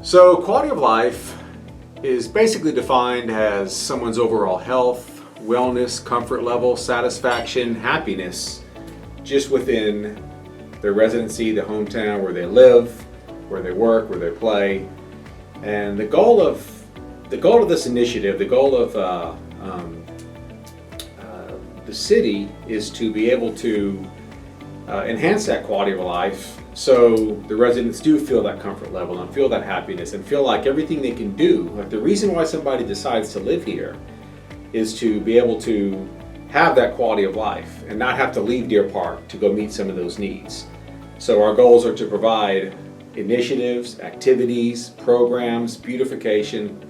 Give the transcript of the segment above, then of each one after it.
So quality of life is basically defined as someone's overall health, wellness, comfort level, satisfaction, happiness, just within their residency, the hometown where they live, where they work, where they play. And the goal of this initiative, the goal of the city is to be able to enhance that quality of life so the residents do feel that comfort level and feel that happiness and feel like everything they can do, like the reason why somebody decides to live here is to be able to have that quality of life and not have to leave Deer Park to go meet some of those needs. So our goals are to provide initiatives, activities, programs, beautification,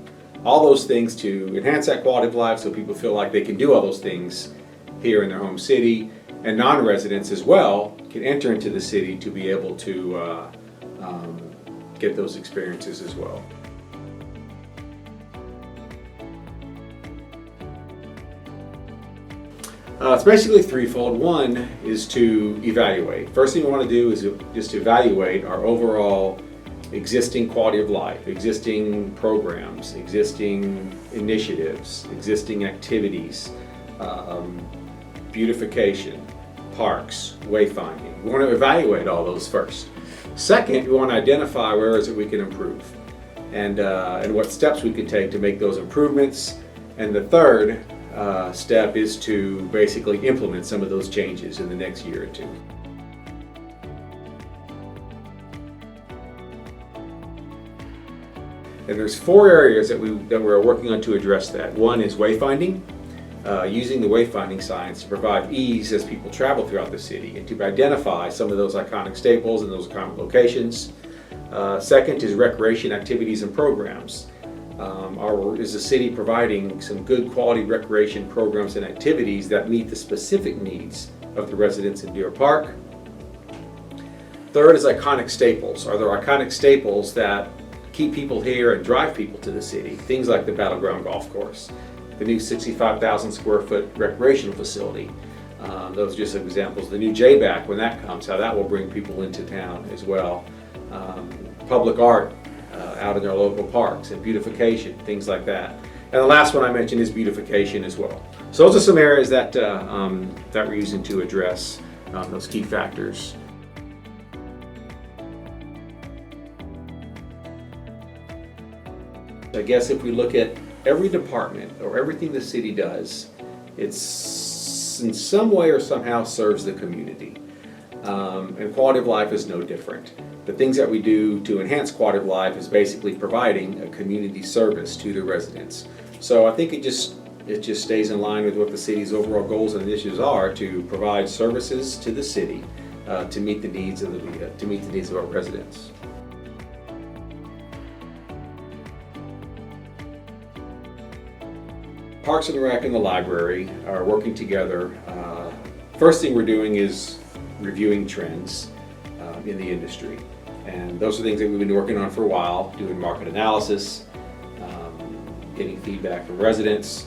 all those things to enhance that quality of life so people feel like they can do all those things here in their home city, and non-residents as well can enter into the city to be able to get those experiences as well. It's basically threefold. One is to evaluate. First thing we want to do is just to evaluate our overall existing quality of life, existing programs, existing initiatives, existing activities, beautification, parks, wayfinding. We want to evaluate all those first. Second, we want to identify where is it we can improve and what steps we can take to make those improvements. And the third step is to basically implement some of those changes in the next year or two. And there's four areas that we're working on to address that. One is wayfinding, using the wayfinding science to provide ease as people travel throughout the city and to identify some of those iconic staples and those iconic locations. Second is recreation activities and programs. Is the city providing some good quality recreation programs and activities that meet the specific needs of the residents in Deer Park? Third is iconic staples. Are there iconic staples that keep people here and drive people to the city? Things like the Battleground Golf Course, the new 65,000 square foot recreational facility. Those are just some examples. The new JBAC, when that comes, how that will bring people into town as well. Public art out in our local parks and beautification, things like that. And the last one I mentioned is beautification as well. So those are some areas that we're using to address those key factors. I guess if we look at every department or everything the city does, it's in some way or somehow serves the community. And quality of life is no different. The things that we do to enhance quality of life is basically providing a community service to the residents. So I think it just stays in line with what the city's overall goals and initiatives are to provide services to the city to meet the needs of our residents. Parks and Rec and the library are working together. First thing we're doing is reviewing trends in the industry. And those are things that we've been working on for a while, doing market analysis, getting feedback from residents.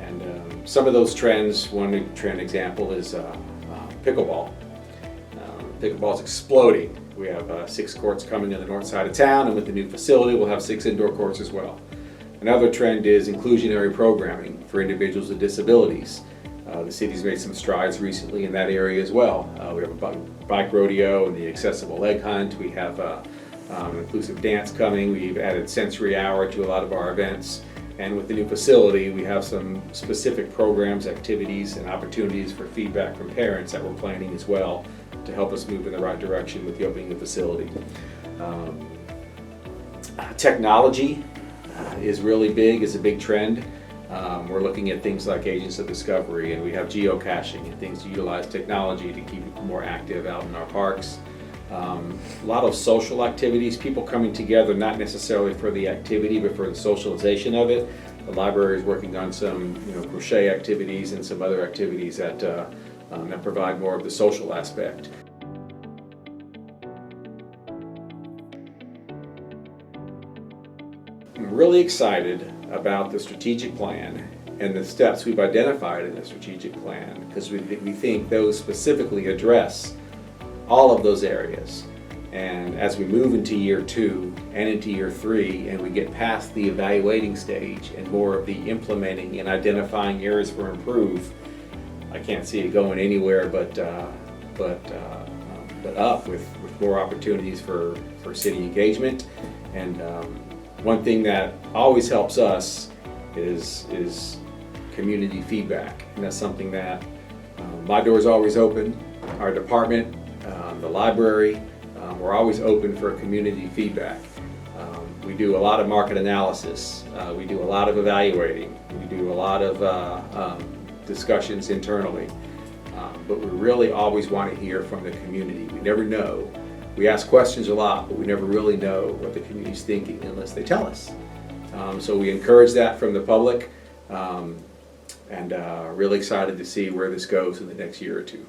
And some of those trends, one trend example is pickleball. Pickleball is exploding. We have 6 courts coming in the north side of town, and with the new facility we'll have 6 indoor courts as well. Another trend is inclusionary programming for individuals with disabilities. The city's made some strides recently in that area as well. We have a bike rodeo and the accessible leg hunt. We have an inclusive dance coming. We've added sensory hour to a lot of our events. And with the new facility, we have some specific programs, activities, and opportunities for feedback from parents that we're planning as well to help us move in the right direction with the opening of the facility. Technology is really big, is a big trend. We're looking at things like agents of discovery, and we have geocaching and things to utilize technology to keep people more active out in our parks. A lot of social activities, people coming together not necessarily for the activity but for the socialization of it. The library is working on some crochet activities and some other activities that provide more of the social aspect. I'm really excited about the strategic plan and the steps we've identified in the strategic plan because we think those specifically address all of those areas. And as we move into year 2 and into year 3, and we get past the evaluating stage and more of the implementing and identifying areas for improve, I can't see it going anywhere but up with more opportunities for city engagement. And one thing that always helps us is community feedback, and that's something that my door is always open. Our department, the library, we're always open for community feedback. We do a lot of market analysis. We do a lot of evaluating. We do a lot of discussions internally. But we really always want to hear from the community. We never know. We ask questions a lot, but we never really know what the community's thinking unless they tell us. So we encourage that from the public, and really excited to see where this goes in the next year or two.